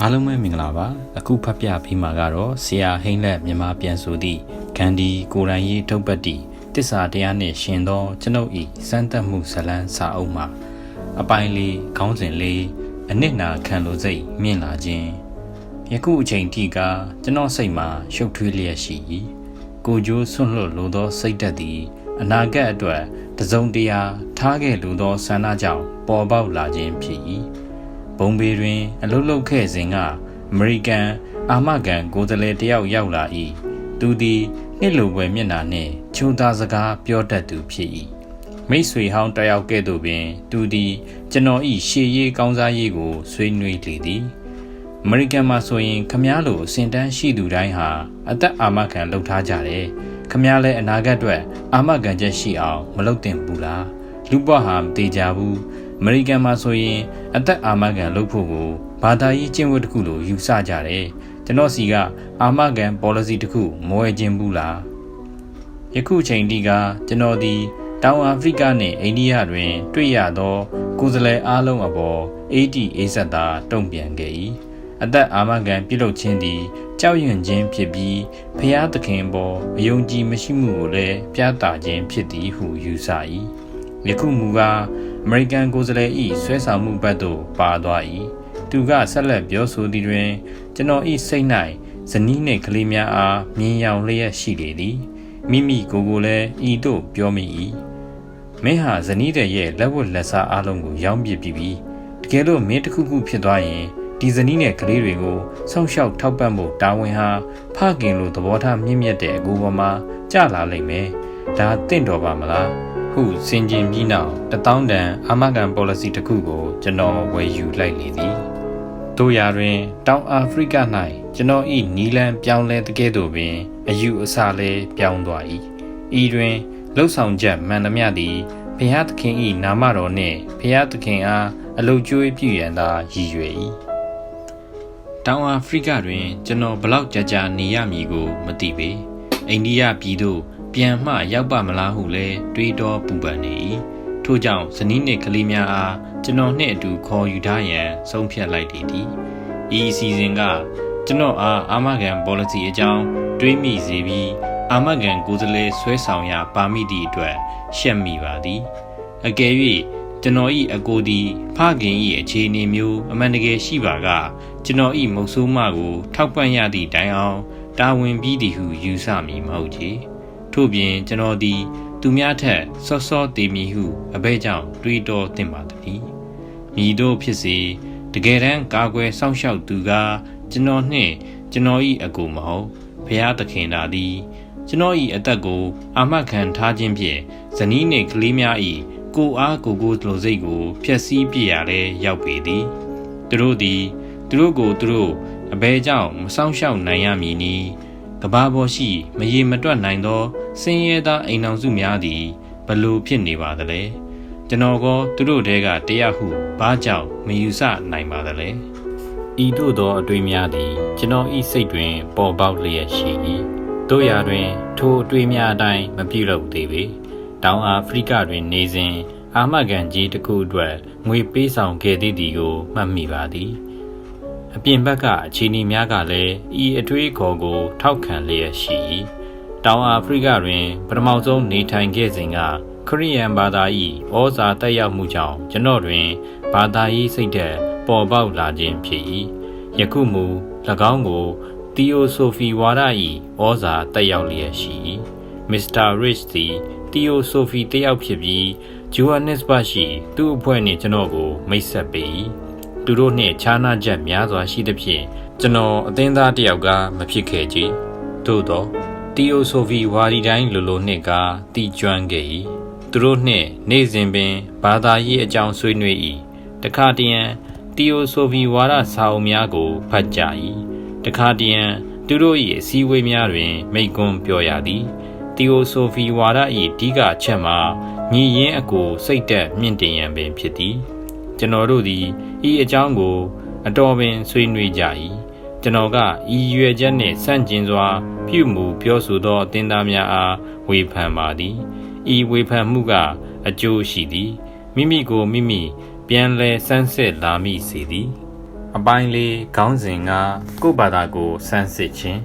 အားလုံးပဲမင်္ဂလာပါအခုဖတ်ပြပြီးမှာကတော့ဆရာဟိန်းလက်မြန်မာပြန်ဆိုသည့်ဂန္ဒီကိုရိုင်းရေးထုတ်ပတ်တီတစ္ဆာတရားနှင့်ရှင်သောကျွန်ုပ်၏စမ်းသပ်မှုဇလန်းစာအုပ်မှာအပိုင်းလေးခေါင်းစဉ်လေးအနစ်နာခံလိုစိတ်မြင့်လာခြင်းယခုအချိန်ထိကကျွန်တော်စိတ်မှာရှုပ်ထွေးလျက်ရှိ၏ကိုကြိုးဆွန့်လွတ်လိုသောစိတ်ဓာတ်သည်အနာဂတ်အတွက်တစုံတရာထားခဲ့လိုသောဆန္ဒကြောင့်ပေါ်ပေါက်လာခြင်းဖြစ်၏ဘုံဘေတွင်အလုလုခဲ့စဉ်ကအမေရိကန်အာမခံကိုယ်စားလှယ်တယောက်ရောက်လာ၏သူသည်နှစ်လိုပွဲမျက်နှာနှင့်ချုံသားစကားပြောတတ်သူဖြစ်၏မိတ်ဆွေဟောင်းတယောက်ကဲ့သို့ပင်သူသည်ကျွန်တော်၏ရှေ့ရေးကောင်းစားရေးကိုဆွေးနွေးလေသည်အမေရိကန်မှာဆိုရင်ခမားလိုအစင်တန်းရှိသူတိုင်းဟာအသက်အာမခံလုပ်ထားကြတယ်ခမားလည်းအနာဂတ်အတွက်အာမခံချက်ရှိအောင်မလုပ်သင့်ဘူးလားလူ့ဘဝဟာမသေးကြဘူးအမေရိကန်မှာဆိုရင်အသက်အာမခံလုပ်ဖို့ကိုဘာသာရေးကျင့်ဝတ်တစ်ခုလိုယူဆကြတယ်ကျွန်တော်စီကအာမခံ policy တစ်ခုမဝယ်ခြင်းဘူးလားယခုချိန်ထိကကျွန်တော်ဒီတောင်အာဖရိကနဲ့အိန္ဒိယတွင်တွေ့ရသောကိုယ်စားလှယ်အားလုံးအပေါ်80သာတုံ့ပြန်ခဲ့၏အသက်အာမခံပြုလုပ်ခြင်းသည်ကြောက်ရွံ့ခြင်းဖြစ်ပြီးဖျားသခင်ပေါ်အယုံကြည်မရှိမှုကိုလည်းပြသခြင်းဖြစ်သည်ဟုယူဆ၏ယခုမူကားအမေရိကန်ကိုယ်စားလှယ်၏ဆွဲဆောင်မှုဘက်သို့ပါသွား၏သူကဆက်လက်ပြောဆိုသည်တွင်ကျွန်တော်၏စိတ်၌ဇနီးနှင့်ကလေးများအားမြင်ရောင်လျက်ရှိလေသည်မိမိကိုယ်ကိုလည်းဤသို့ပြောမိ၏မင်းဟာဇနီးတဲ့ရဲ့လက်ဝတ်လက်စားအားလုံးကိုရောင်းပစ်ပြီးပြီတကယ်လို့မင်းတစ်ခုခုဖြစ်သွားရင်ဒီဇနီးနဲ့ကလေးတွေကိုစောင့်ရှောက်ထောက်ပံ့ဖို့တာဝန်ဟာဖခင်လိုသဘောထားမြင့်မြတ်တဲ့အကူပေါ်မှာကျလာလိမ့်မယ်ဒါတင့်တော်ပါမလားဟုစင်ကျင်ပြီးနောက်1000တန်အာမခံ policy တစ်ခုကိုကျွန်တော်ဝယ်ယူလိုက်လေသည်တို့ရာတွင်တောင်အာဖရိက၌ကျွန်တော်၏နီလန်ပြောင်းလဲတကယ်သို့ပင်အယူအဆလည်းပြောင်းသွား၏ဤတွင်လှုပ်ဆောင်ချက်မှန်သမျှသည်ဘုရားသခင်၏နာမတော်နှင့်ဘုရားသခင်အားအလုကျွေးပြုရန်သာရည်ရွယ်၏တောင်အာဖရိကတွင်ကျွန်တော်ဘလောက်ကြာနေရမည်ကိုမသိပေအိန္ဒိယပြည်သို့ပြန်မှရောက်ပါမလားဟုလည်းတွေးတောပူပန်နေ၏ထို့ကြောင့်ဇနီးနှင့်ကလေးများအားကျွန်တော်နှင့်အတူခေါ်ယူထားရန်ဆုံးဖြတ်လိုက်သည်ဤအစီအစဉ်ကကျွန်တော်အားအာမခံ policy အကြောင်းတွေးမိစေပြီးအာမခံကိုယ်စားလှယ်ဆွဲဆောင်ရပါမိသည့်အတွက်ရှက်မိပါသည်အကယ်၍ကျွန်တော်၏အကိုသည်ဖခင်၏အခြေအနေမျိုးအမှန်တကယ်ရှိပါကကျွန်တော်၏မုတ်ဆိုးမကိုထောက်ပံ့ရသည့်တိုင်အောင်တာဝန်ပြီးသည်ဟုယူဆမည်မဟုတ်ချေထို့ပြင်ကျွန်တော်သည်သူများထက်စောစောတည်မည်ဟုအဘဲကြောင့်တွေးတောသင့်ပါသည်မိတို့ဖြစ်စေတကယ်တမ်းကာကွယ်စောင့်ရှောက်သူကကျွန်တော်နှင့်ကျွန်တော်၏အကိုမဟုတ်ဘုရားသခင်သာသည်ကျွန်တော်၏အသက်ကိုအာမခံထားခြင်းဖြင့်ဇနီးနှင့်ကလေးများ၏ကိုအားကိုလိုစိတ်ကိုဖျက်ဆီးပြရလဲရောက်ပေသည်သူတို့သည်သူတို့ကိုသူတို့အဘဲကြောင့်မဆောင်ရှောက်နိုင်ရမည်နီကဘာပေါ်ရှိမရေမတွက်နိုင်သောဆင်းရဲသားအိမ်အောင်စုများသည်ဘလို့ဖြစ်နေပါသလဲကျွန်တော်ကသူတို့တဲကတရားဟုဘာကြောင့်မယူဆနိုင်ပါသလဲဤတို့သောအတွေ့များသည်ကျွန်တော်ဤစိတ်တွင်ပေါ်ပေါက်လျက်ရှိ၏တို့ရာတွင်ထိုအတွေ့များအတိုင်းမပြုလုပ်သေးပေတောင်အာဖရိကတွင်နေစဉ်အာမခံကြီးတစ်ခုအတွက်ငွေပေးဆောင်ခဲ့သည်ကိုမှတ်မိပါသည်အပြင်ဘက်ကအခြေအနေများကလည်းဤအထွေးခေါ်ကိုထောက်ခံလျက်ရှိ၏တောင်အာဖရိကတွင်ပထမဆုံးနေထိုင်ခဲ့စဉ်ကခရစ်ယာန်ဘာသာ၏ဩဇာတက်ရောက်မှုကြောင့်ကျွန်တော်တွင်ဘာသာရေးစိတ်ဓာတ်ပေါ်ပေါက်လာခြင်းဖြစ်၏ယခုမူ၎င်းကိုတီယိုဆိုဖီဝါဒ၏ဩဇာတက်ရောက်လျက်ရှိ၏မစ္စတာရစ်သည်တီယိုဆိုဖီတယောက်ဖြစ်ပြီးဂျိုဟန်နစ်ဘတ်ရှိသူ့အဖွဲ့နှင့်ကျွန်တော်ကိုမိတ်ဆက်ပေ၏သူတို့နှင့်ခြားနားချက်များစွာရှိသဖြင့်ကျွန်တော်အသင်းသားတယောက်ကမဖြစ်ခဲ့ကြသို့သောတီယိုဆိုဖီဝါဒီတိုင်းလိုနှင့်ကတီကျွမ်းခဲ့၏သူတို့နှင့်နေ့စဉ်ပင်ဘာသာရေးအကြောင်းဆွေးနွေး၏တခါတရံတီယိုဆိုဖီဝါဒစာအုပ်များကိုဖတ်ကြ၏တခါတရံသူတို့၏အစည်းအဝေးများတွင်မိန့်ခွန်းပြောရသည်တီယိုဆိုဖီဝါဒ၏အဓိကအချက်မှာညီရင်းအကိုစိတ်သက်မြင့်တင်ရန်ပင်ဖြစ်သည်ကျွန်တော်တို့သည်ဤအကြောင်းကိုအတော်ပင်ဆွေးနွေးကြ၏ကျွန်တော်ကဤရွယ်ချက်နှင့်ဆန့်ကျင်စွာပြုမှုပြောဆိုသောအသင်းသားများအားဝေဖန်ပါသည်ဤဝေဖန်မှုကအကျိုးရှိသည်မိမိကိုမိမိပြန်လဲဆန်းစစ်လာမိစေသည် အပိုင်းလေးခေါင်းစဉ်ကကိုယ့်ဘာသာကိုစမ်းစစ်ခြင်း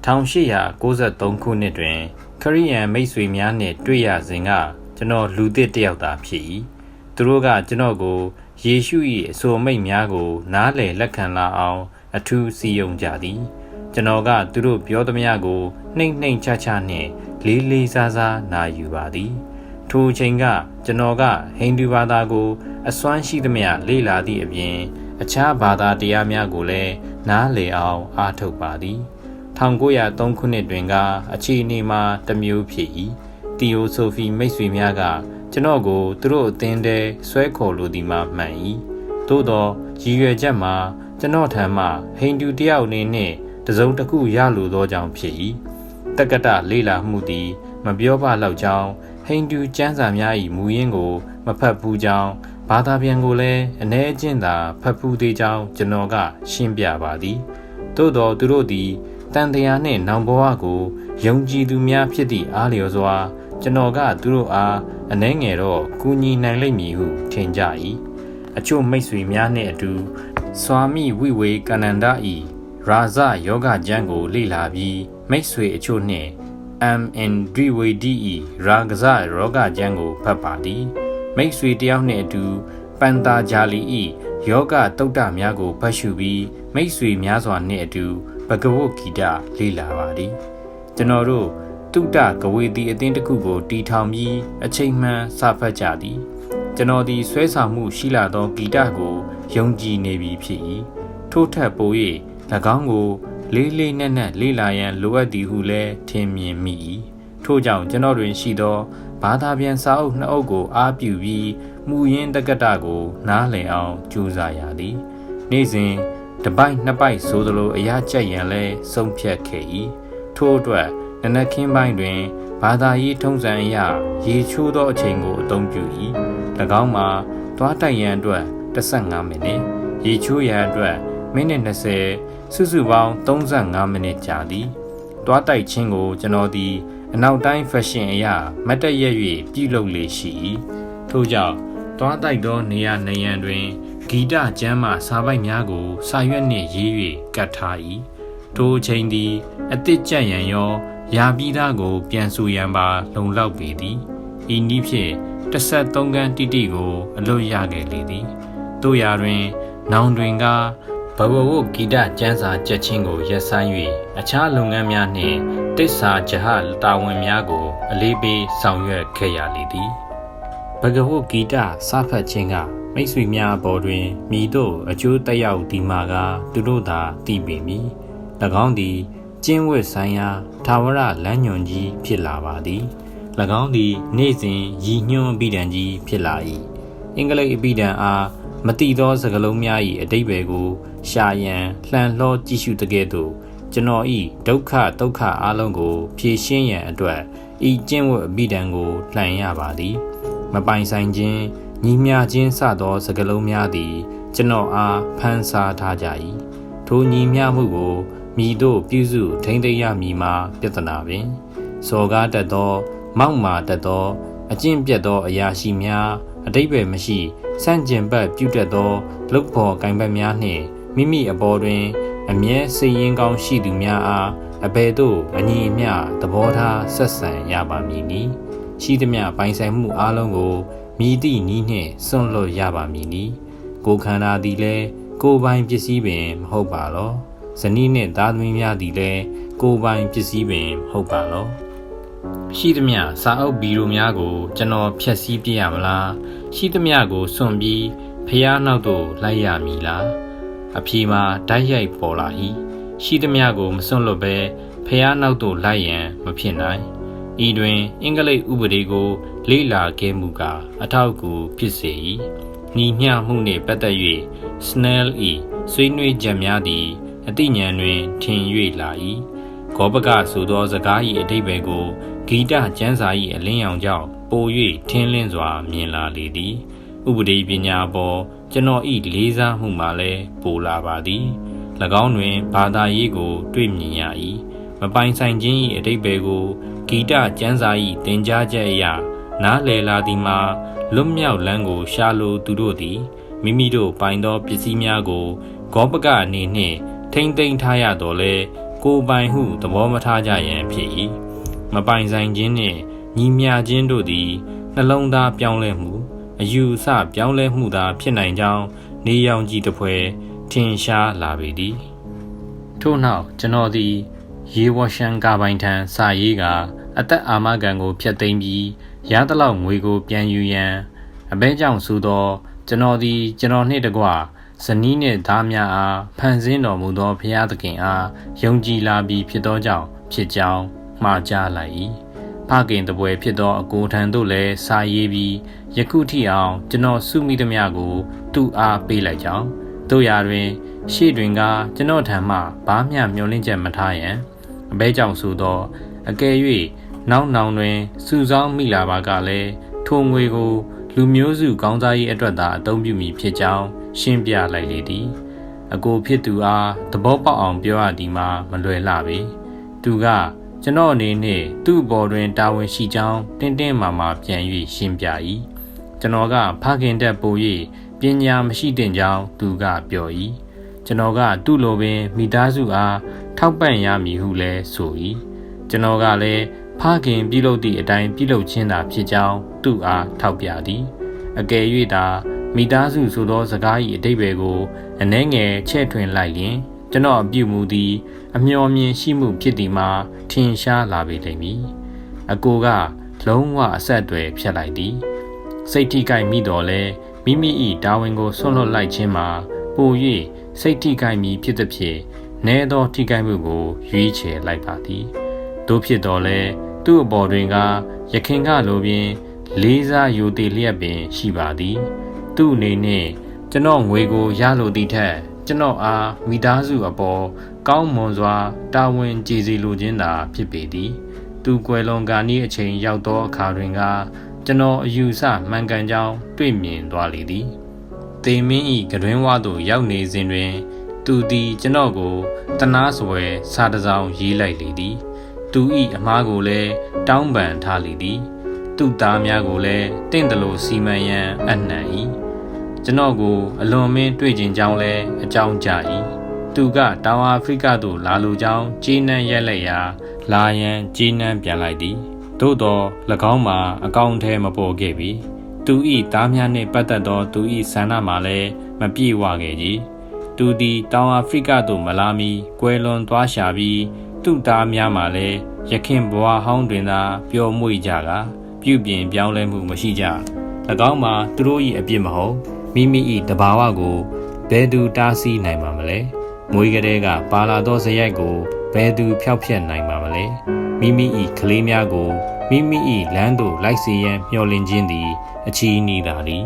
1893ခုနှစ်တွင်ခရိယန်မိတ်ဆွေများနှင့်တွေ့ရစဉ်ကကျွန်တော်လူသစ်တစ်ယောက်သာဖြစ်၏သူတို့ကကျွန်တော်ကိုယေရှု၏အဆိုအမိန့်များကိုနားလည်လက်ခံလာအောင်အထူးစီယုံကြသည်ကျွန်တော်ကသူတို့ပြောသမျှကိုနှိမ့်နှိမ့်ချချနှင့်လေးလေးစားစားနာယူပါသည်ထိုအချိန်ကကျွန်တော်ကဟိန္ဒူဘာသာကိုအစွမ်းရှိသမျှလေ့လာသည့်အပြင်အခြားဘာသာတရားများကိုလည်းနားလည်အောင်အားထုတ်ပါသည်1903ခုနှစ်တွင်ကအခြေအနေမှာတစ်မျိုးဖြစ်၏တီယိုဆိုဖီမိတ်ဆွေများကကျွန်တော်ကိုသူတို့အသင်းထဲဆွဲခေါ်လိုသည်မှာမှန်၏သို့သောရည်ရွယ်ချက်မှာကျွန်တော်ထံမှဟိန္ဒူတယောက်အနေနှင့်တစုံတစ်ခုရလိုသောကြောင့်ဖြစ်၏တက္ကတလေ့လာမှုသည်မပြောပလောက်ကြောင်းဟိန္ဒူကျမ်းစာများ၏မူရင်းကိုမဖတ်ဘူးကြောင်းဘာသာပြန်ကိုလည်းအ ਨੇ အကျင့်သာဖတ်ဖူးသေးကြောင်းကျွန်တော်ကရှင်းပြပါသည်သို့သောသူတို့သည်တန်တရားနှင့်နောင်ဘဝကိုယုံကြည်သူများဖြစ်သည့်အားလျော်စွာကျွန်တော်ကသူတို့အားအနှဲငယ်တော့ကူညီနိုင်လိမ့်မည်ဟုထင်ကြ၏အချို့မိတ်ဆွေများနှင့်အတူစွာမိဝိဝေကနန္ဒ၏ရာဇယောဂကျမ်းကိုလေ့လာပြီးမိတ်ဆွေအချို့နှင့်M.N. ဒိဝေဒီ၏ရာဂဇရောဂကျမ်းကိုဖတ်ပါသည်မိတ်ဆွေတယောက်နှင့်အတူပန်တာဂျာလီ၏ယောဂတုတ်တများကိုဖတ်ရှုပြီးမိတ်ဆွေများစွာနှင့်အတူဘဂဝတ်ဂီတလေ့လာပါသည်ကျွန်တော်တို့တုတ္တကဝေတီအသင်းတစ်ခုကိုတီထောင်ပြီးအချိန်မှန်စဖတ်ကြသည်ကျွန်တော်သည်ဆွဲဆောင်မှုရှိလာသောဂီတကိုယုံကြည်နေပြီဖြစ်၏ထို့ထက်ပို၍၎င်းကိုလေးလေးနက်နက်လေ့လာရန်လိုအပ်သည်ဟုလည်းထင်မြင်မိ၏ထို့ကြောင့်ကျွန်တော်တွင်ရှိသောဘာသာပြန်စာအုပ်နှစ်အုပ်ကိုအားပြုပြီးမူရင်းတက္ကတကိုနားလည်အောင်ကြိုးစားရသည်နေ့စဉ်တစ်ပိုက်နှစ်ပိုက်ဆိုသလိုအရာကြက်ရန်လဲဆုံးဖြတ်ခဲ့၏ထို့အတွက်နနက်ခင်းပိုင်းတွင်ဘာသာရေးထုံးစံအရရေချိုးသောအချိန်ကိုအသုံးပြု၏၎င်းမှာသွားတိုက်ရန်အတွက်15မိနစ်ရေချိုးရန်အတွက်မိနစ်20စုစုပေါင်း35မိနစ်ကြာသည်သွားတိုက်ခြင်းကိုကျွန်တော်သည်အနောက်တိုင်းဖက်ရှင်အရမတ်တရက်၍ပြုလုပ်လေရှိ၏ထို့ကြောင့်သွားတိုက်သောနေရာနေရန်တွင်ဂီတကျမ်းမှစာပိုက်များကိုစာရွက်နှင့်ရေး၍ကတ်ထား၏ထိုအချိန်သည်အသစ်ကျက်ရန်ရောရာပြီးသားကိုပြန်ဆိုရန်ပါလုံလောက်ပေသည်ဤနည်းဖြင့်13ခန်းတိတိကိုအလွတ်ရခဲ့လေသည်တို့ရာတွင်နောင်တွင်ကဘဝဝဂီတကျမ်းစာကြက်ချင်းကိုရက်ဆိုင်၍အခြားလုပ်ငန်းများနှင့်တစ္ဆာဂျဟတာဝန်များကိုအလေးပေးဆောင်ရွက်ခဲ့ရလေသည်ဘဂဝဂီတစဖတ်ခြင်းကမိတ်ဆွေများအပေါ်တွင်မိတို့အကျိုးသက်ရောက်ဒီမှာကသူတို့သာသိပေမည်၎င်းသည်ကျင့်ဝတ်ဆိုင်ရာထာဝရလမ်းညွှန်ကြီးဖြစ်လာပါသည်၎င်းသည်နေ့စဉ်ရည်ညွှန်းအပိဒံကြီးဖြစ်လာ၏အင်္ဂလိပ်အပိဒံအားမတိသောစကားလုံးများ၏အဓိပ္ပာယ်ကိုရှာရန်လှန်လှောကြည့်ရှုတကဲ့သို့ကျွန်တော်၏ဒုက္ခအလုံးကိုဖြေရှင်းရန်အတွက်ဤကျင့်ဝတ်အပိဒံကိုလှန်ရပါသည်မပိုင်ဆိုင်ခြင်းညီမျှခြင်းစသောစကားလုံးများသည်ကျွန်တော်အားဖန်ဆာထားကြ၏ထိုညီမျှမှုကိုမိတို့ပြုစုထိန်းသိမ်းရမည်မှာပြဿနာပင်စော်ကားတတ်သောမောက်မာတတ်သောအကျင့်ပြတ်သောအရာရှိများအတိတ်ပဲမရှိစန့်ကျင်ဘက်ပြုတတ်သောလုပ်ဖော်ကိုင်ဘက်များနှင့်မိမိအပေါ်တွင်အမြဲစိတ်ရင်းကောင်းရှိသူများအားအဘယ်သို့အညီအမျှသဘောထားဆက်ဆံရပါမည်နည်းရှိသမျှပိုင်ဆိုင်မှုအလုံးကိုမိသည့်နည်းနှင့်စွန့်လွတ်ရပါမည်နည်းကိုယ်ခန္ဓာသည်လည်းကိုယ်ပိုင်ပစ္စည်းပင်မဟုတ်ပါလောဇနီးနှင့်သားသမီးများသည်လည်းကိုယ်ပိုင်ပစ္စည်းပင်မဟုတ်ပါလောရှိသမျှစာအုပ်ဗီဒီယိုများကိုကျွန်တော်ဖျက်ဆီးပြရမလားရှိသမျှကိုစွန့်ပြီးဖျားနောက်သို့လိုက်ရမည်လားအဖြေမှာဓာတ်ရိုက်ပေါ်လာ၏ရှိသမျှကိုမစွန့်လွတ်ဘဲဖျားနောက်သို့လိုက်ရန်မဖြစ်နိုင်ဤတွင်အင်္ဂလိပ်ဥပဒေကိုလေ့လာခဲ့မှုကအထောက်အကူဖြစ်စေ၏ညီမျှမှုနှင့်ပတ်သက်၍ Snell ၏ဆွေးနွေးချက်များသည်အသိဉာဏ်တွင်ထင်၍လာ၏ဂောပကဆိုသောစကား၏အဓိပ္ပာယ်ကိုဂီတကျမ်းစာ၏အလင်းရောင်ကြောင့်ပို၍ထင်းလင်းစွာမြင်လာလေသည်ဥပဒေပညာပေါ်ကျွန်တော်၏လေးစားမှုမှလည်းပိုလာပါသည်၎င်းတွင်ဘာသာရေးကိုတွေ့မြင်ရ၏မပိုင်ဆိုင်ခြင်း၏အဓိပ္ပာယ်ကိုဂီတကျမ်းစာ၏သင်ကြားချက်အရနားလည်လာသည်မှာလွတ်မြောက်လန်းကိုရှာလိုသူတို့သည်မိမိတို့ပိုင်သောပစ္စည်းများကို ဂောပကအနေနှင့်ထိမ့်သိမ်းထားရတော့လေကိုပိုင်ဟုသဘောမထားကြရန်ဖြစ်၏မပိုင်ဆိုင်ခြင်းနှင့်ညီမျှခြင်းတို့သည်နှလုံးသားပြောင်းလဲမှုအယူအဆပြောင်းလဲမှုသာဖြစ်နိုင်ကြောင်းနေရောင်ကြီးတစ်ဖွဲထင်ရှားလာပေသည်ထို့နောက်ကျွန်တော်သည်ရေဝရှန်ကာပိုင်ထံစာရေးကအသက်အာမခံကိုဖျက်သိမ်းပြီးရသလောက်ငွေကိုပြန်ယူရန်အဘဲကြောင့်ဆိုသောကျွန်တော်သည်ကျွန်တော်နှင့်တကွဇနီးနှင့်သားများအားဖန်ဆင်းတော်မူသောဘုရားသခင်အားယုံကြည်လာပြီးဖြစ်သောကြောင့်ဖြစ်ကြောင်းမှားကြားလိုက်၏ဖခင်တပွဲဖြစ်သောအကိုထံသို့လည်းစာရေးပြီးယခုထိအောင်ကျွန်တော်စုမိသမျှကိုသူ့အားပေးလိုက်ကြောင်းတို့ရာတွင်ရှေ့တွင်ကကျွန်တော်ထံမှဘာမျှမျှော်လင့်ချက်မထားရန်အဘဲကြောင့်ဆိုသောအကယ်၍နောက်တွင်စုဆောင်းမိလာပါကလည်းထိုငွေကိုလူမျိုးစုကောင်းစားရေးအတွက်သာအသုံးပြုမည်ဖြစ်ကြောင်းရှင်းပြလိုက်လေသည်အကိုဖြစ်သူအားသဘောပေါက်အောင်ပြောရသည်မှာမလွယ်လှပေသူကကျွန်တော်အနေနဲ့သူ့ဘော်တွင်တာဝန်ရှိကြောင်းတင်းမာပြန်၍ရှင်းပြ၏ကျွန်တော်ကဖခင်တက်ပို၍ပညာမရှိတဲ့ကြောင်းသူကပြော၏ကျွန်တော်ကသူ့လိုပင်မိသားစုအားထောက်ပံ့ရမည်ဟုလည်းဆို၏ကျွန်တော်ကလည်းဖခင်ပြုလုပ်သည့်အတိုင်းပြုလုပ်ခြင်းသာဖြစ်ကြောင်းသူ့အားထောက်ပြသည်အကယ်၍သာမိသားစုဆိုသောစကား၏အဓိပ္ပာယ်ကိုအနှဲငယ်ချဲ့ထွင်လိုက်လျင်ကျွန်တော်အပြုမူသည်အမျှော်မြင်ရှိမှုဖြစ်သည်မှာထင်ရှားလာပေလိမ့်မည်အကိုကလုံးဝအဆက်အသွယ်ဖြတ်လိုက်သည်စိတ်ထိကြိုက်မိတော်လဲမိမိ၏တာဝန်ကိုဆွန့်လွတ်လိုက်ခြင်းမှာပို၍စိတ်ထိကြိုက်မည်ဖြစ်သည်ဖြင့်နည်းသောထိကြိုက်မှုကိုရွေးချယ်လိုက်ပါသည်တို့ဖြစ်တော်လဲသူ့အပေါ်တွင်ကယခင်ကလိုပင်လေးစားယိုသေးလျက်ပင်ရှိပါသည်သူ့အနေနဲ့ကျွန်တော်ငွေကိုရလိုသည့်ထက်ကျွန်တော်အားမိသားစုအပေါ်ကောင်းမွန်စွာတာဝန်ကျေစီလိုခြင်းသာဖြစ်ပေသည်သူကွယ်လွန်ကာနီးအချိန်ရောက်သောအခါတွင်ကကျွန်တော်အယူဆမှန်ကန်ကြောင်းတွေ့မြင်သွားလေသည်သေမင်း၏ကတွင်ဝါသို့ရောက်နေစဉ်တွင်သူသည်ကျွန်တော်ကိုတနာစွဲစာတစ်စောင်ရေးလိုက်လေသည်သူ၏အမားကိုလည်းတောင်းပန်ထားလေသည်သူ့သားများကိုလည်းတင့်တယ်လို့စီမံရန်အနှံ့၏ကျွန်တော်ကိုအလွန်မင်းတွေ့ကျင်ကြောင်းလည်းအကြောင်းကြ၏သူကတောင်အာဖရိကသို့လာလိုကြောင်းကြေးနန်းရက်လက်ရာလာရန်ကြေးနန်းပြန်လိုက်သည်သို့တော့၎င်းမှာအကောင့်ထဲမပေါ်ခဲ့ပြီသူ၏သားများနှင့်ပတ်သက်သောသူ၏ဆန္ဒမှာလည်းမပြေဝခဲ့ကြသူသည်တောင်အာဖရိကသို့မလာမီကွယ်လွန်သွားရှာပြီးသူ့သားများမှာလည်းယခင်ဘဝဟောင်းတွင်သာပျော်မွေ့ကြကပြုပြင်ပြောင်းလဲမှုမရှိကြ၎င်းမှာသူတို့၏အပြစ်မဟုတ်မိမိ၏တဘာဝကိုဘယ်သူတားဆီးနိုင်မှာမလဲမွေးကလေးကပါလာသောဇယိုက်ကိုဘယ်သူဖျောက်ဖျက်နိုင်မှာမလဲမိမိ၏ကလေးများကိုမိမိ၏လမ်းသို့လိုက်စေရန်မျှော်လင့်ခြင်းသည်အချီးနှီးလာသည်